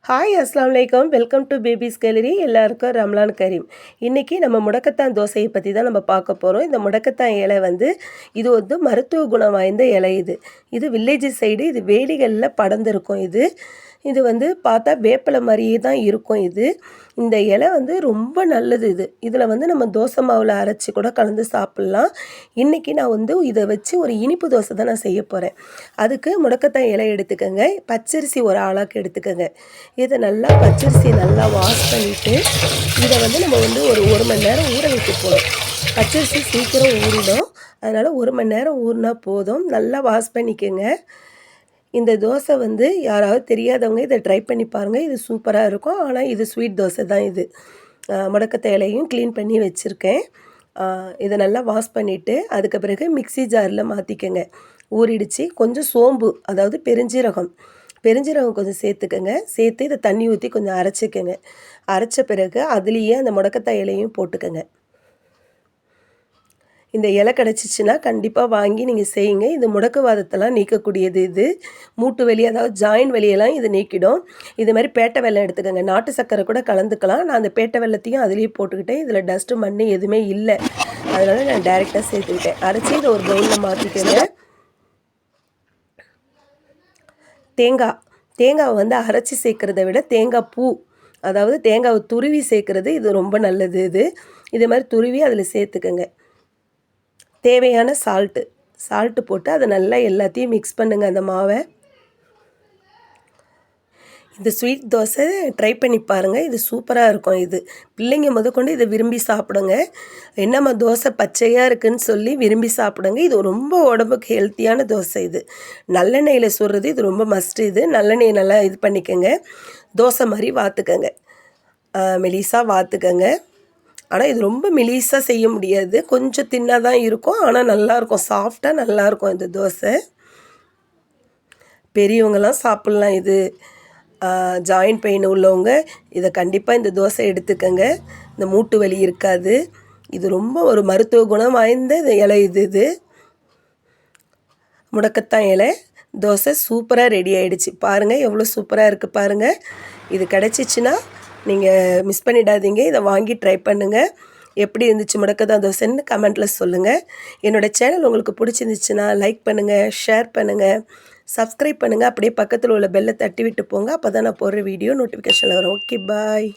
Hi அஸ்லாம் வலைக்கம். Welcome to babies gallery. எல்லாருக்கும் ரம்லான் கரீம். இன்றைக்கி நம்ம முடக்கத்தான் தோசையை பற்றி தான் நம்ம பார்க்க போகிறோம். இந்த முடக்கத்தான் இலை இது மருத்துவ குணம் வாய்ந்த இலை. இது வில்லேஜ் சைடு இது வேலிகளில் படர்ந்துருக்கும். இது பார்த்தா வேப்பிலை மாதிரியே தான் இருக்கும். இந்த இலை ரொம்ப நல்லது. இதில் நம்ம தோசை மாவில் அரைச்சி கூட கலந்து சாப்பிட்லாம். இன்றைக்கி நான் இதை வச்சு ஒரு இனிப்பு தோசை தான் நான் செய்ய போகிறேன். அதுக்கு முடக்கத்தான் இலை எடுத்துக்கோங்க. பச்சரிசி ஒரு ஆளாக்கு எடுத்துக்கோங்க. இதை நல்லா பச்சரிசி நல்லா வாஷ் பண்ணிவிட்டு இதை நம்ம ஒரு மணி நேரம் ஊற வைக்க போகிறோம். பச்சரிசி சீக்கிரம் ஊறிடும். அதனால் 1 மணி நேரம் ஊறினா போதும். நல்லா வாஷ் பண்ணிக்கோங்க. இந்த தோசை யாராவது தெரியாதவங்க இதை ட்ரை பண்ணி பாருங்கள். இது சூப்பராக இருக்கும். ஆனால் இது ஸ்வீட் தோசை தான். முடக்கத்தான் இலையும் க்ளீன் பண்ணி வச்சுருக்கேன். இதை நல்லா வாஷ் பண்ணிவிட்டு அதுக்கு பிறகு மிக்ஸி ஜாரில் மாற்றிக்கங்க. ஊறிடுச்சு. கொஞ்சம் சோம்பு, அதாவது பெருஞ்சீரகம் கொஞ்சம் சேர்த்துக்கங்க. சேர்த்து இதை தண்ணி ஊற்றி கொஞ்சம் அரைச்சிக்கங்க. அரைச்ச பிறகு அதுலேயே அந்த முடக்கத்தான் இலையும் போட்டுக்கங்க. இந்த இலை கிடச்சிச்சின்னா கண்டிப்பாக வாங்கி நீங்கள் செய்யுங்க. இது முடக்குவாதத்தெல்லாம் நீக்கக்கூடியது. மூட்டு வலி, அதாவது ஜாயின் வலியெல்லாம் இது நீக்கிடும். இது மாதிரி பேட்டை வெல்லம் எடுத்துக்கோங்க. நாட்டு சர்க்கரை கூட கலந்துக்கலாம். நான் அந்த பேட்டை வெல்லத்தையும் அதுலேயே போட்டுக்கிட்டேன். இதில் டஸ்ட்டு மண் எதுவுமே இல்லை. அதனால் நான் டைரெக்டாக சேர்த்துக்கிட்டேன். அரைச்சி இதை ஒரு பவுலில் மாற்றிக்கங்க. தேங்காவை அரைச்சி சேர்க்குறத விட தேங்காய் பூ, அதாவது தேங்காவை துருவி சேர்க்குறது இது ரொம்ப நல்லது. இது மாதிரி துருவி அதில் சேர்த்துக்கங்க. தேவையான சால்ட்டு போட்டு அதை நல்லா எல்லாத்தையும் மிக்ஸ் பண்ணுங்கள் அந்த மாவை. இந்த ஸ்வீட் தோசை ட்ரை பண்ணி பாருங்கள். இது சூப்பராக இருக்கும். பிள்ளைங்க முதற்கொண்டு இதை விரும்பி சாப்பிடுங்க. என்னம்மா தோசை பச்சையாக இருக்குதுன்னு சொல்லி விரும்பி சாப்பிடுங்க. இது ரொம்ப உடம்புக்கு ஹெல்த்தியான தோசை. நல்லெண்ணெயில் சுடுறது இது ரொம்ப மஸ்ட்டு. நல்லெண்ணெய் நல்லா இது பண்ணிக்கோங்க. தோசை மாதிரி வாத்துக்கங்க, மெலிசாக வாத்துக்கங்க. ஆனால் இது ரொம்ப மெலிசாக செய்ய முடியாது. கொஞ்சம் தின்னாக தான் இருக்கும். ஆனால் நல்லாயிருக்கும், சாஃப்டாக நல்லாயிருக்கும் இந்த தோசை. பெரியவங்களாம் சாப்பிட்லாம். ஜாயின்ட் பெயின் உள்ளவங்க இதை கண்டிப்பாக இந்த தோசை எடுத்துக்கங்க. இந்த மூட்டு வலி இருக்காது. இது ரொம்ப ஒரு மருத்துவ குணம் வாய்ந்த இலை. இது முடக்கத்தான் இலை தோசை சூப்பராக ரெடி ஆகிடுச்சு. பாருங்கள் எவ்வளோ சூப்பராக இருக்குது பாருங்கள். இது கிடச்சிச்சின்னா நீங்கள் மிஸ் பண்ணிடாதீங்க. இதை வாங்கி ட்ரை பண்ணுங்கள். எப்படி இருந்துச்சு முடக்கத்தான் தோசைன்னு கமெண்ட்டில் சொல்லுங்கள். என்னோடய சேனல் உங்களுக்கு பிடிச்சிருந்துச்சுன்னா லைக் பண்ணுங்கள், ஷேர் பண்ணுங்கள், சப்ஸ்கிரைப் பண்ணுங்கள். அப்படியே பக்கத்தில் உள்ள பெல்லை தட்டி விட்டு போங்க. அப்போ தான் நான் போடுற வீடியோ நோட்டிஃபிகேஷனில் வரும். ஓகே, பாய்.